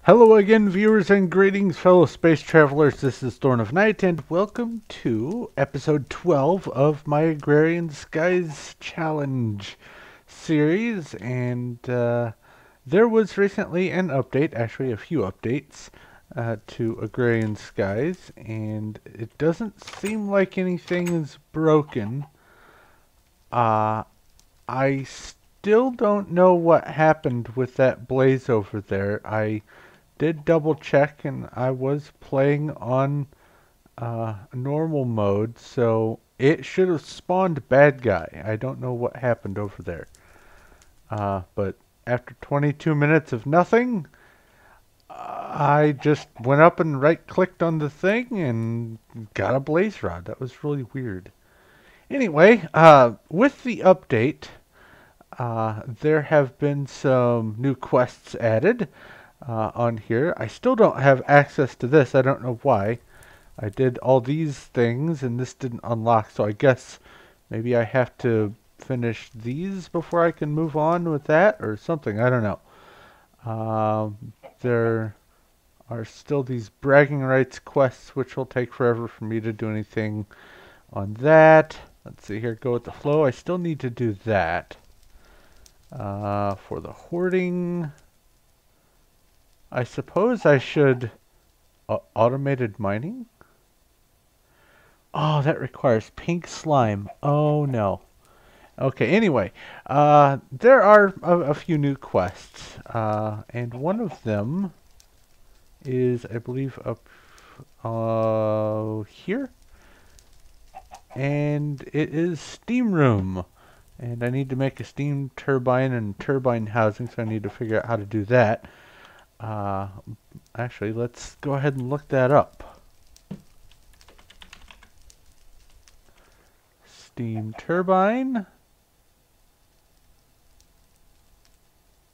Hello again, viewers, and greetings, fellow space travelers. This is Thorn of Night, and welcome to episode 12 of my Agrarian Skies challenge series. And there was recently an update, actually a few updates, to Agrarian Skies, and it doesn't seem like anything is broken. I still don't know what happened with that blaze over there. I did double check, and I was playing on normal mode, so it should have spawned bad guy. I don't know what happened over there. But after 22 minutes of nothing, I just went up and right-clicked on the thing and got a blaze rod. That was really weird. Anyway, with the update, there have been some new quests added on here. I still don't have access to this. I don't know why. I did all these things and this didn't unlock, so I guess maybe I have to finish these before I can move on with that or something. I don't know. There are still these bragging rights quests, which will take forever for me to do anything on that. Let's see here, go with the flow. I still need to do that. For the hoarding, I suppose I should automated mining? Oh, that requires pink slime. Oh no. Okay, anyway, there are a few new quests, and one of them is, I believe, up here, and it is steam room. And I need to make a steam turbine and turbine housing, so I need to figure out how to do that. Actually, let's go ahead and look that up. Steam turbine.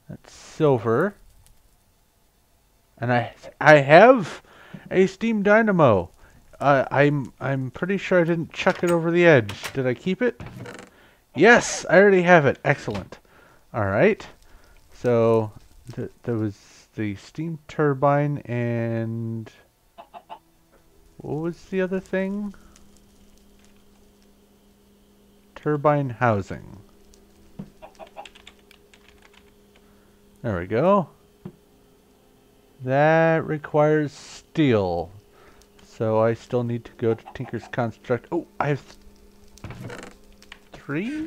That's silver. And I have a steam dynamo. I'm pretty sure I didn't chuck it over the edge. Did I keep it? Yes, I already have it. Excellent. All right. So there was the steam turbine, and what was the other thing? Turbine housing. There we go. That requires steel. So I still need to go to Tinker's Construct. Oh, I have 3?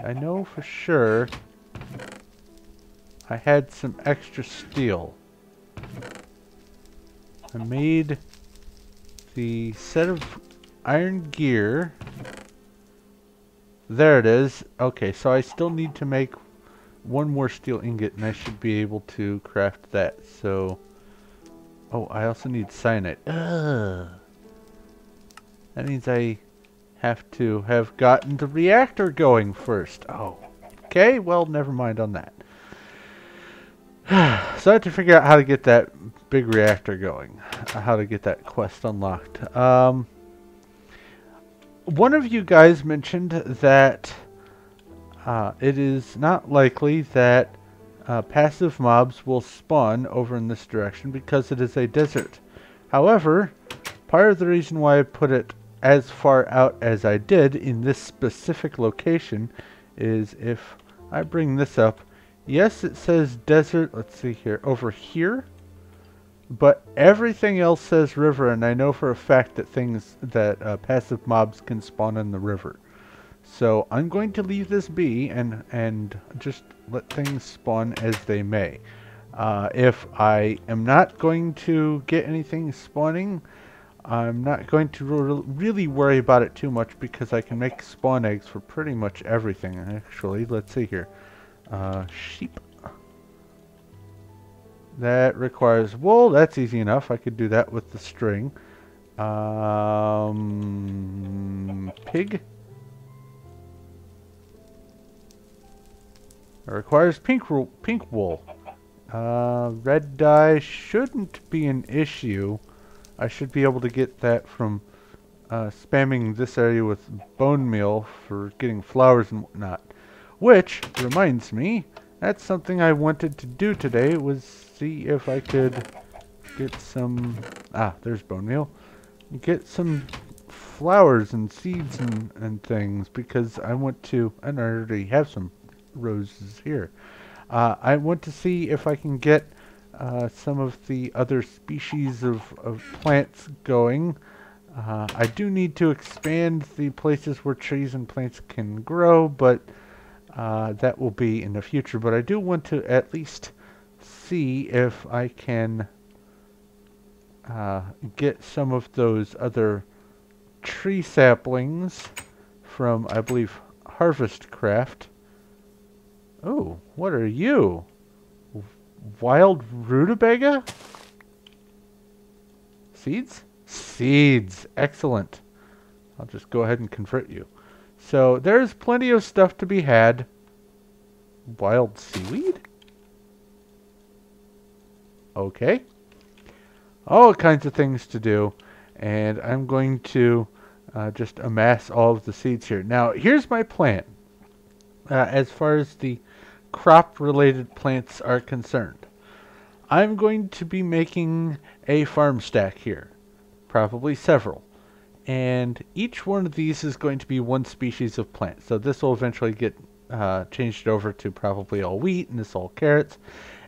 I know for sure I had some extra steel. I made the set of iron gear. There it is. Okay, so I still need to make one more steel ingot, and I should be able to craft that. So, oh, I also need cyanide. Ugh. That means I have to have gotten the reactor going first. Oh, okay. Well, never mind on that. So I have to figure out how to get that big reactor going. How to get that quest unlocked. One of you guys mentioned that it is not likely that passive mobs will spawn over in this direction because it is a desert. However, part of the reason why I put it as far out as I did in this specific location is if I bring this up, yes, it says desert, let's see here, over here, but everything else says river, and I know for a fact that passive mobs can spawn in the river. So I'm going to leave this be and just let things spawn as they may. If I am not going to get anything spawning, I'm not going to really worry about it too much because I can make spawn eggs for pretty much everything. Actually, let's see here. Sheep. That requires wool. That's easy enough. I could do that with the string. Pig. It requires pink wool. Red dye shouldn't be an issue. I should be able to get that from spamming this area with bone meal for getting flowers and whatnot. Which reminds me, that's something I wanted to do today, was see if I could get some... Ah, there's bone meal. Get some flowers and seeds and things, because I want to... And I already have some roses here. I want to see if I can get some of the other species of plants going. I do need to expand the places where trees and plants can grow, but that will be in the future. But I do want to at least see if I can get some of those other tree saplings from, I believe, Harvest Craft. Oh, what are you? Wild rutabaga? Seeds? Seeds. Excellent. I'll just go ahead and convert you. So there's plenty of stuff to be had. Wild seaweed? Okay. All kinds of things to do. And I'm going to just amass all of the seeds here. Now, here's my plan. As far as the crop-related plants are concerned. I'm going to be making a farm stack here. Probably several. And each one of these is going to be one species of plant. So this will eventually get changed over to probably all wheat, and this all carrots.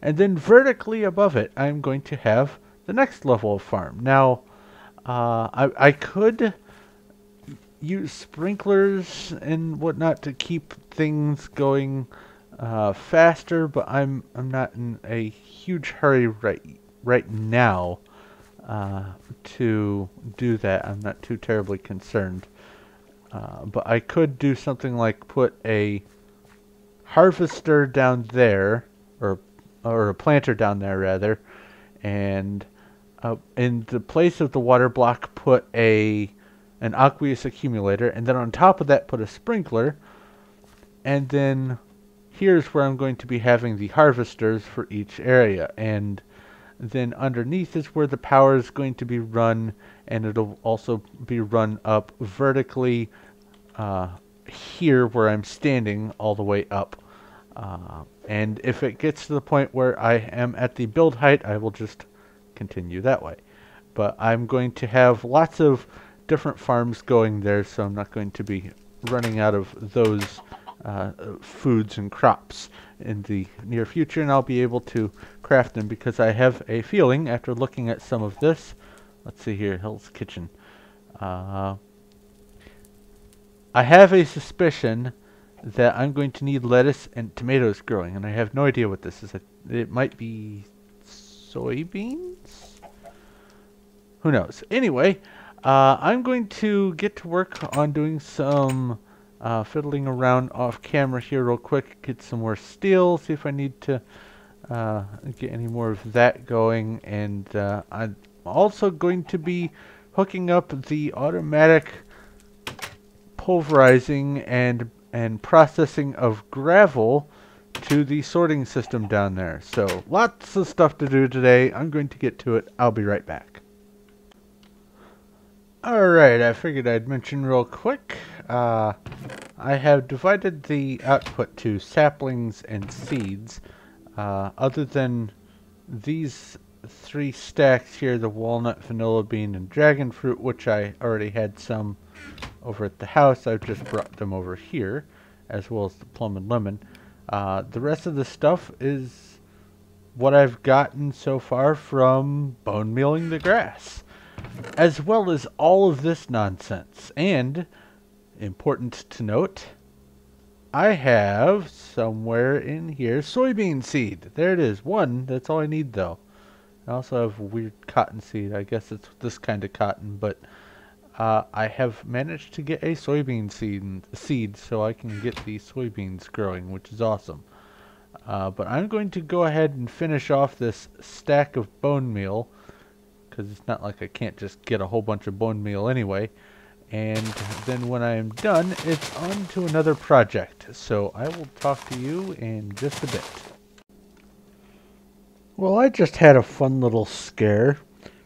And then vertically above it, I'm going to have the next level of farm. Now, I could use sprinklers and whatnot to keep things going faster, but I'm not in a huge hurry right now to do that. I'm not too terribly concerned, but I could do something like put a harvester down there, or a planter down there rather, and in the place of the water block put an aqueous accumulator, and then on top of that put a sprinkler, and then here's where I'm going to be having the harvesters for each area, and then underneath is where the power is going to be run, and it'll also be run up vertically here where I'm standing all the way up. And if it gets to the point where I am at the build height, I will just continue that way. But I'm going to have lots of different farms going there, so I'm not going to be running out of those foods and crops in the near future, and I'll be able to craft them, because I have a feeling, after looking at some of this, let's see here, Hell's Kitchen, I have a suspicion that I'm going to need lettuce and tomatoes growing, and I have no idea what this is. It might be soybeans? Who knows? Anyway, I'm going to get to work on doing some fiddling around off camera here real quick, get some more steel, see if I need to get any more of that going, and I'm also going to be hooking up the automatic pulverizing and processing of gravel to the sorting system down there. So lots of stuff to do today. I'm going to get to it. I'll be right back. Alright, I figured I'd mention real quick. I have divided the output to saplings and seeds. Other than these three stacks here, the walnut, vanilla bean, and dragon fruit, which I already had some over at the house, I've just brought them over here, as well as the plum and lemon. The rest of the stuff is what I've gotten so far from bone mealing the grass, as well as all of this nonsense. And, important to note, I have somewhere in here soybean seed. There it is. One. That's all I need, though. I also have weird cotton seed. I guess it's this kind of cotton, but I have managed to get a soybean seed so I can get the soybeans growing, which is awesome. But I'm going to go ahead and finish off this stack of bone meal, because it's not like I can't just get a whole bunch of bone meal anyway. And then when I am done, it's on to another project. So I will talk to you in just a bit. Well, I just had a fun little scare.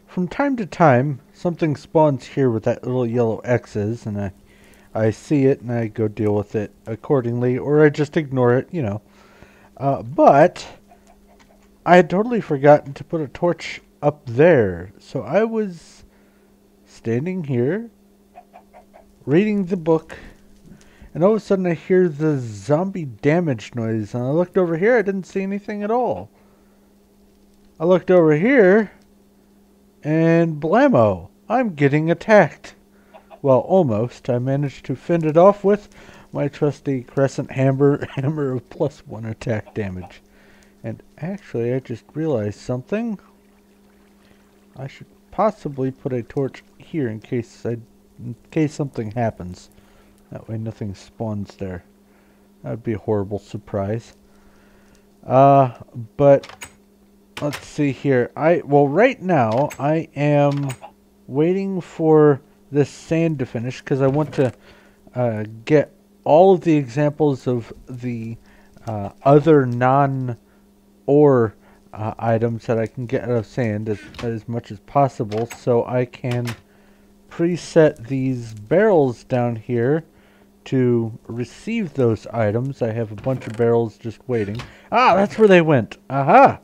From time to time, something spawns here with that little yellow X's, and I see it and I go deal with it accordingly, or I just ignore it, you know. But I had totally forgotten to put a torch up there. So I was standing here, reading the book, and all of a sudden I hear the zombie damage noise. And I looked over here, I didn't see anything at all. I looked over here, and blammo, I'm getting attacked. Well, almost. I managed to fend it off with my trusty crescent hammer of +1 attack damage. And actually, I just realized something. I should possibly put a torch here in case something happens. That way nothing spawns there. That would be a horrible surprise. But let's see here. Well, right now I am waiting for this sand to finish because I want to get all of the examples of the other non-ore items that I can get out of sand as much as possible, so I can preset these barrels down here to receive those items. I have a bunch of barrels just waiting. Ah, that's where they went. Aha!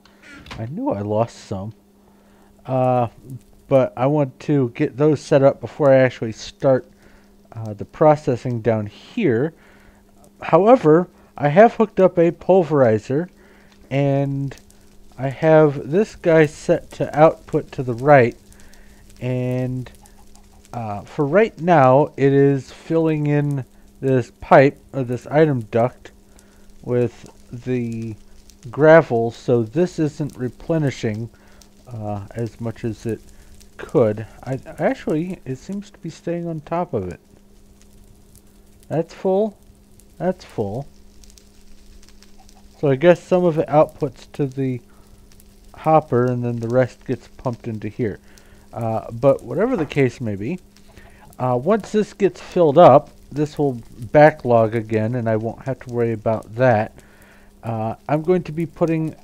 I knew I lost some. But I want to get those set up before I actually start the processing down here. However, I have hooked up a pulverizer, and I have this guy set to output to the right, and for right now it is filling in this pipe, or this item duct, with the gravel, so this isn't replenishing as much as it could. Actually, it seems to be staying on top of it. That's full. That's full. So I guess some of it outputs to the hopper, and then the rest gets pumped into here. But whatever the case may be, once this gets filled up, this will backlog again, and I won't have to worry about that. I'm going to be putting,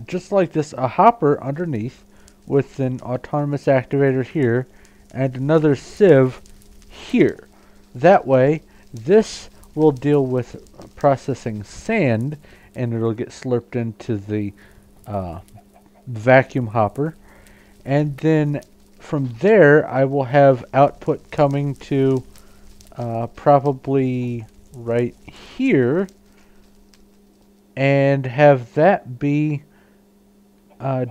just like this, a hopper underneath with an autonomous activator here and another sieve here. That way, this will deal with processing sand, and it'll get slurped into the vacuum hopper. And then from there, I will have output coming to probably right here, and have that be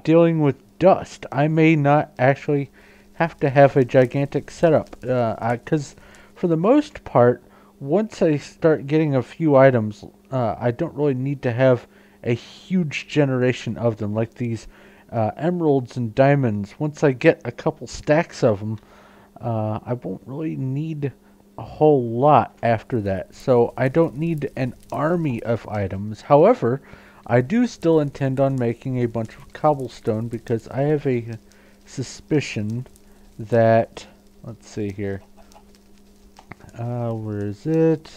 dealing with dust. I may not actually have to have a gigantic setup, because for the most part, once I start getting a few items, I don't really need to have a huge generation of them, like these emeralds and diamonds. Once I get a couple stacks of them, I won't really need a whole lot after that. So I don't need an army of items. However, I do still intend on making a bunch of cobblestone, because I have a suspicion that, let's see here, where is it?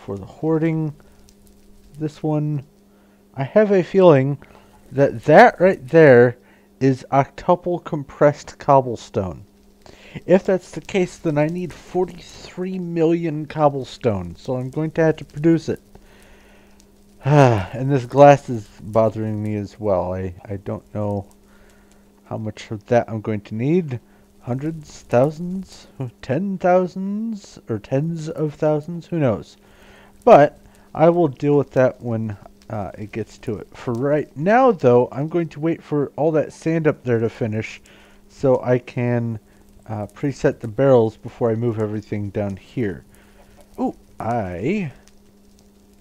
For the hoarding, this one, I have a feeling that that right there is octuple compressed cobblestone. If that's the case, then I need 43 million cobblestone, so I'm going to have to produce it. And this glass is bothering me as well. I don't know how much of that I'm going to need. Hundreds, thousands, 10,000s, or tens of thousands, who knows. But I will deal with that when it gets to it. For right now, though, I'm going to wait for all that sand up there to finish, so I can preset the barrels before I move everything down here. Ooh, I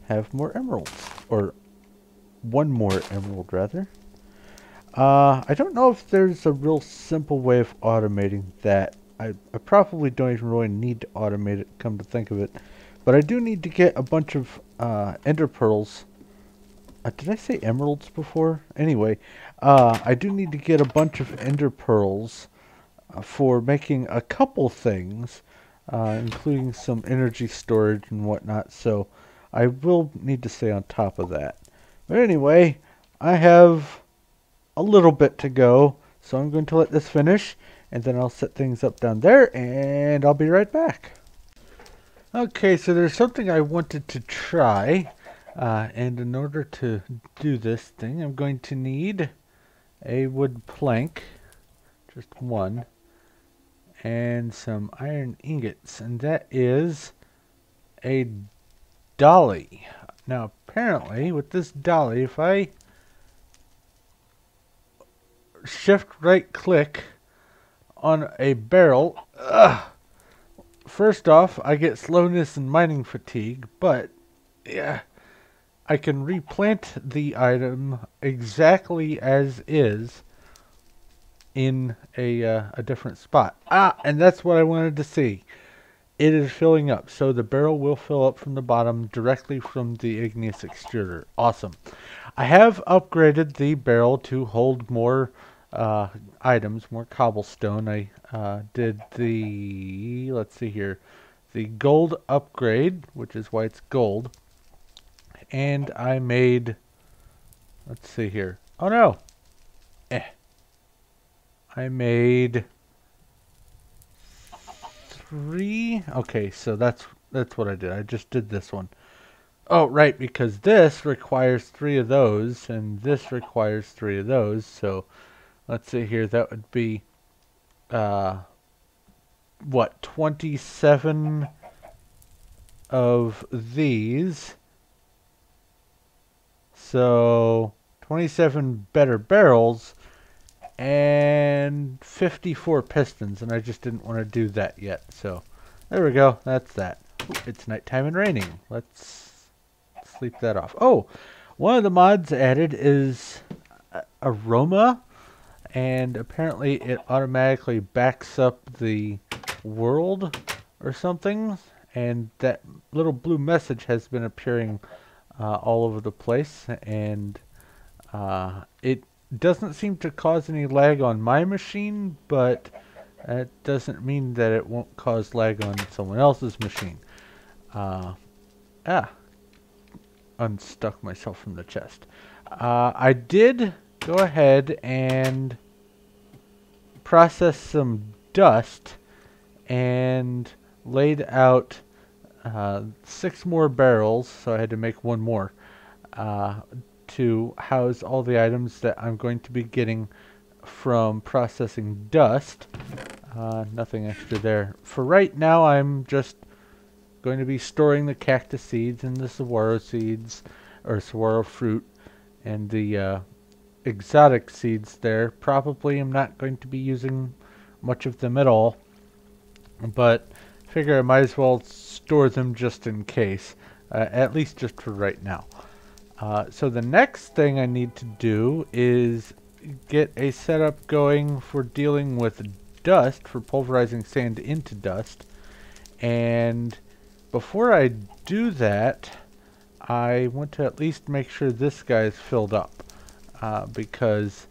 have more emeralds, or one more emerald rather. I don't know if there's a real simple way of automating that. I probably don't even really need to automate it, come to think of it. But I do need to get a bunch of ender pearls. Did I say emeralds before? Anyway, I do need to get a bunch of ender pearls for making a couple things, including some energy storage and whatnot. So I will need to stay on top of that. But anyway, I have a little bit to go, so I'm going to let this finish, and then I'll set things up down there, and I'll be right back. Okay, so there's something I wanted to try. And in order to do this thing, I'm going to need a wood plank, just one, and some iron ingots, and that is a dolly. Now, apparently, with this dolly, if I shift right click on a barrel, first off, I get slowness and mining fatigue, but yeah, I can replant the item exactly as is in a different spot. And that's what I wanted to see. It is filling up, so the barrel will fill up from the bottom directly from the igneous extruder. Awesome. I have upgraded the barrel to hold more items, more cobblestone. I did the, let's see here, the gold upgrade, which is why it's gold. And I made, let's see here. Oh no! I made 3. Okay, so that's what I did. I just did this one. Oh, right, because this requires 3 of those, and this requires 3 of those. So let's see here. That would be what, 27 of these. So 27 better barrels and 54 pistons, and I just didn't want to do that yet. So there we go. That's that. Ooh, it's nighttime and raining. Let's sleep that off. Oh, one of the mods added is aroma, and apparently it automatically backs up the world or something, and that little blue message has been appearing all over the place, and it doesn't seem to cause any lag on my machine, but that doesn't mean that it won't cause lag on someone else's machine. Unstuck myself from the chest. I did go ahead and process some dust and laid out 6 more barrels, so I had to make 1 more to house all the items that I'm going to be getting from processing dust. Nothing extra there. For right now, I'm just going to be storing the cactus seeds and the saguaro seeds, or saguaro fruit, and the exotic seeds there. Probably I'm not going to be using much of them at all, but figure I might as well store them just in case, at least just for right now. So the next thing I need to do is get a setup going for dealing with dust, for pulverizing sand into dust. And before I do that, I want to at least make sure this guy is filled up. Because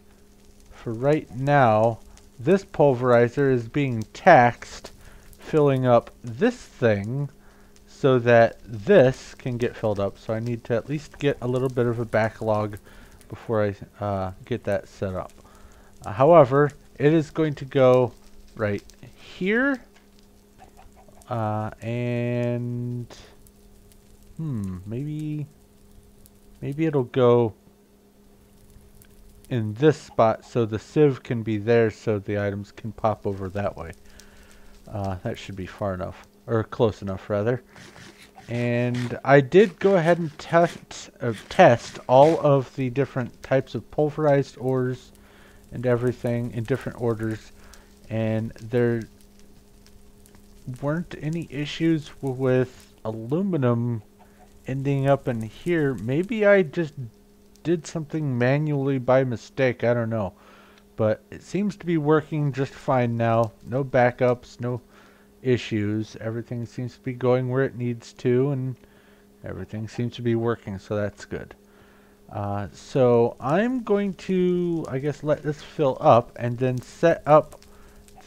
for right now, this pulverizer is being taxed filling up this thing so that this can get filled up. So I need to at least get a little bit of a backlog before I get that set up. However, it is going to go right here, and maybe it'll go in this spot so the sieve can be there so the items can pop over that way. That should be far enough, or close enough rather. And I did go ahead and test all of the different types of pulverized ores and everything in different orders, and there weren't any issues with aluminum ending up in here. Maybe I just did something manually by mistake, I don't know. But it seems to be working just fine now. No backups, no issues. Everything seems to be going where it needs to, and everything seems to be working, so that's good. So I'm going to, I guess, let this fill up and then set up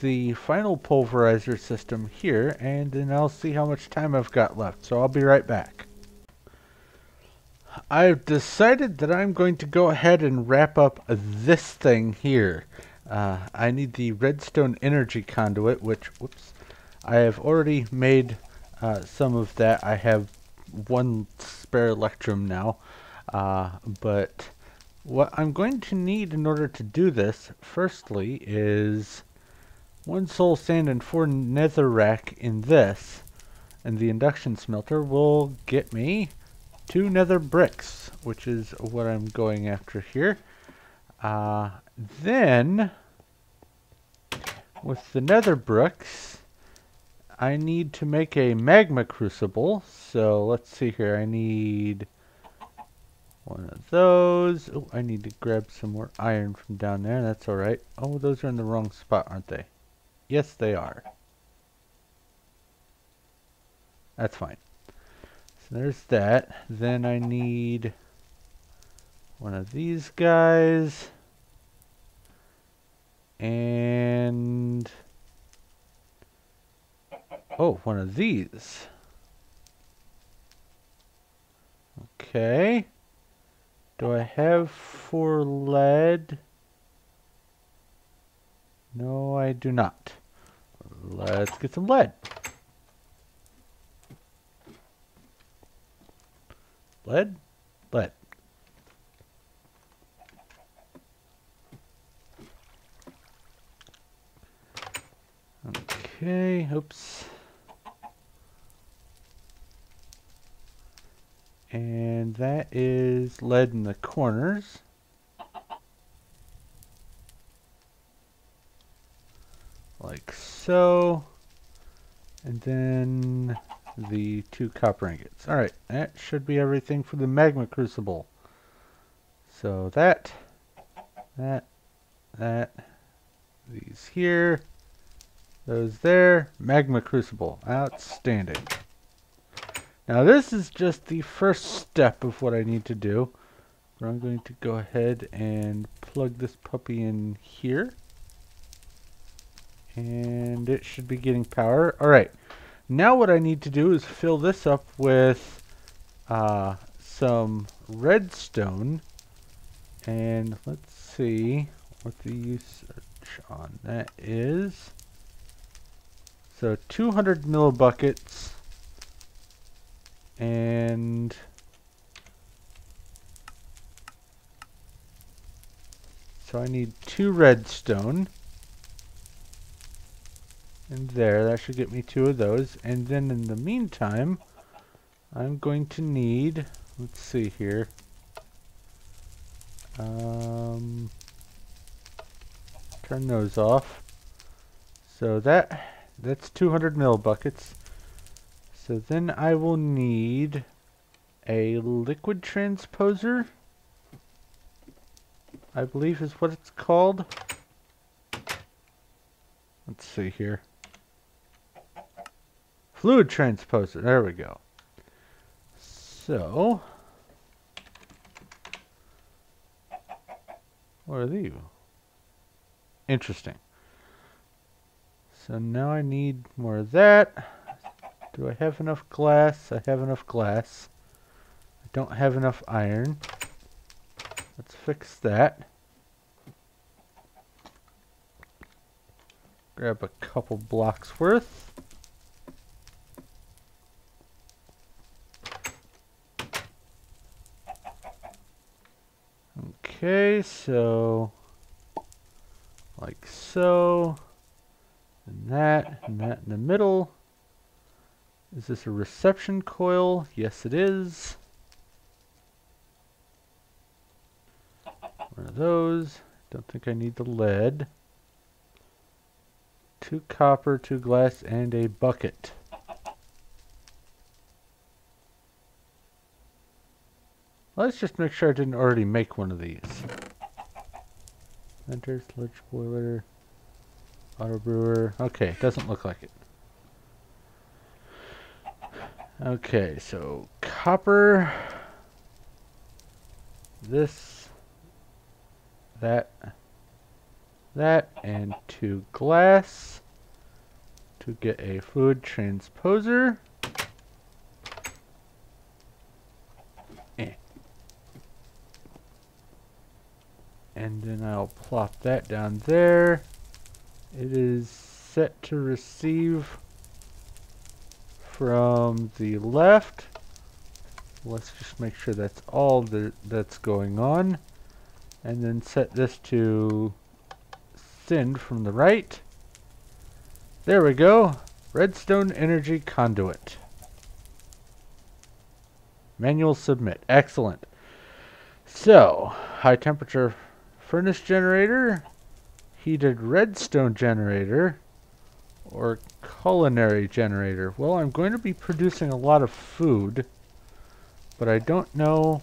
the final pulverizer system here, and then I'll see how much time I've got left. So I'll be right back. I've decided that I'm going to go ahead and wrap up this thing here. I need the redstone energy conduit, which, whoops, I have already made some of that. I have one spare electrum now. But what I'm going to need in order to do this, firstly, is 1 soul sand and 4 netherrack in this. And the induction smelter will get me 2 nether bricks, which is what I'm going after here. Then, with the nether bricks, I need to make a magma crucible. So let's see here. I need 1 of those. Oh, I need to grab some more iron from down there. That's alright. Oh, those are in the wrong spot, aren't they? Yes, they are. That's fine. So there's that. Then I need 1 of these guys. And... oh, 1 of these. Okay. Do I have 4 lead? No, I do not. Let's get some lead. Lead? Lead. Okay, oops. And that is lead in the corners. Like so. And then the 2 copper ingots. Alright, that should be everything for the magma crucible. So that, these here, those there, magma crucible. Outstanding. Now this is just the first step of what I need to do. But I'm going to go ahead and plug this puppy in here. And it should be getting power. Alright, now what I need to do is fill this up with some redstone. And let's see what the usage on that is. So 200 millibuckets. And so I need 2 redstone. And there, that should get me 2 of those. And then in the meantime, I'm going to need, let's see here. Turn those off. So that's 200 millibuckets. So then I will need a liquid transposer, I believe is what it's called. Let's see here. Fluid transposer, there we go. So, what are these? Interesting. So now I need more of that. Do I have enough glass? I have enough glass. I don't have enough iron. Let's fix that. Grab a couple blocks worth. Okay, so like so, and that in the middle. Is this a reception coil? Yes, it is. One of those. Don't think I need the lead. 2 copper, 2 glass, and a bucket. Let's just make sure I didn't already make one of these. Enter, sludge boiler, auto brewer. Okay, doesn't look like it. Okay, so copper, this, that, and 2 glass to get a fluid transposer. And then I'll plop that down there. It is set to receive from the left let's just make sure that's all that's going on. And then set this to send from the right. There we go. Redstone energy conduit. Manual submit. Excellent. So, high temperature furnace generator, heated redstone generator, or culinary generator. Well, I'm going to be producing a lot of food, but I don't know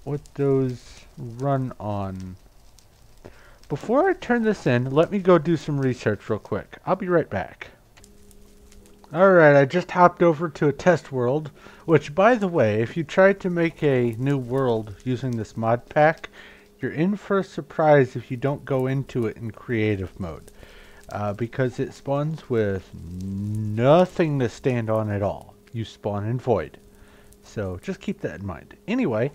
what those run on. Before I turn this in, let me go do some research real quick. I'll be right back. Alright, I just hopped over to a test world, which, by the way, if you try to make a new world using this mod pack, you're in for a surprise if you don't go into it in creative mode. Because it spawns with nothing to stand on at all. You spawn in void. So just keep that in mind. Anyway,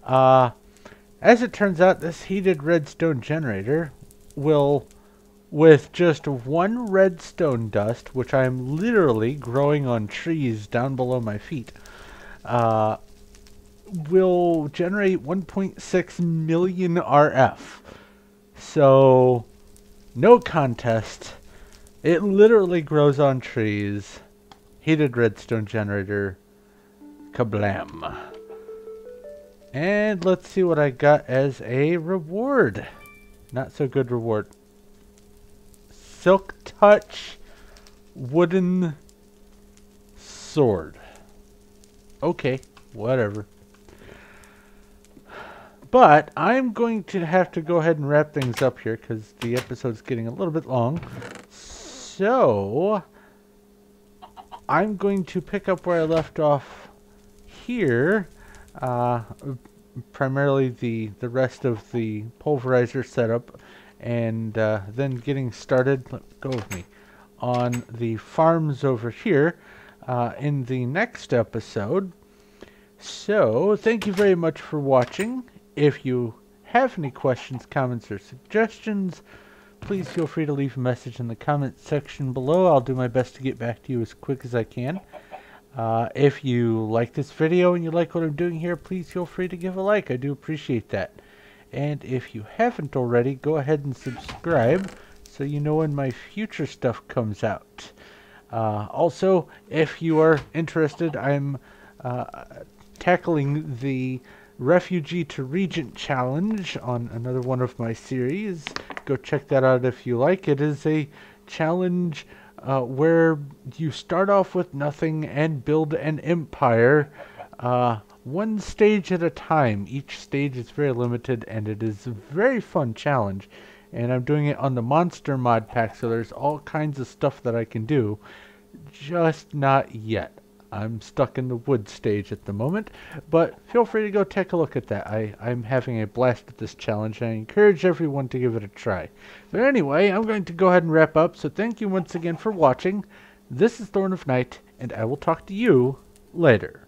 as it turns out, this heated redstone generator will, with just one redstone dust, which I'm literally growing on trees down below my feet, will generate 1.6 million RF. So, no contest. It literally grows on trees. Heated redstone generator. Kablam. And let's see what I got as a reward. Not so good reward. Silk Touch wooden sword. Okay, whatever. But I'm going to have to go ahead and wrap things up here because the episode's getting a little bit long. So I'm going to pick up where I left off here. Primarily the rest of the pulverizer setup, and then getting started, go with me, on the farms over here in the next episode. So, thank you very much for watching. If you have any questions, comments, or suggestions, please feel free to leave a message in the comment section below. I'll do my best to get back to you as quick as I can. If you like this video and you like what I'm doing here, please feel free to give a like. I do appreciate that. And if you haven't already, go ahead and subscribe so you know when my future stuff comes out. Also, if you are interested, I'm tackling the Refugee to Regent Challenge on another one of my series. Go check that out if you like. It is a challenge where you start off with nothing and build an empire one stage at a time. Each stage is very limited and it is a very fun challenge, and I'm doing it on the monster mod pack, so there's all kinds of stuff that I can do, just not yet. I'm stuck in the wood stage at the moment, but feel free to go take a look at that. I'm having a blast with this challenge, and I encourage everyone to give it a try. But anyway, I'm going to go ahead and wrap up, so thank you once again for watching. This is Thorn of Night, and I will talk to you later.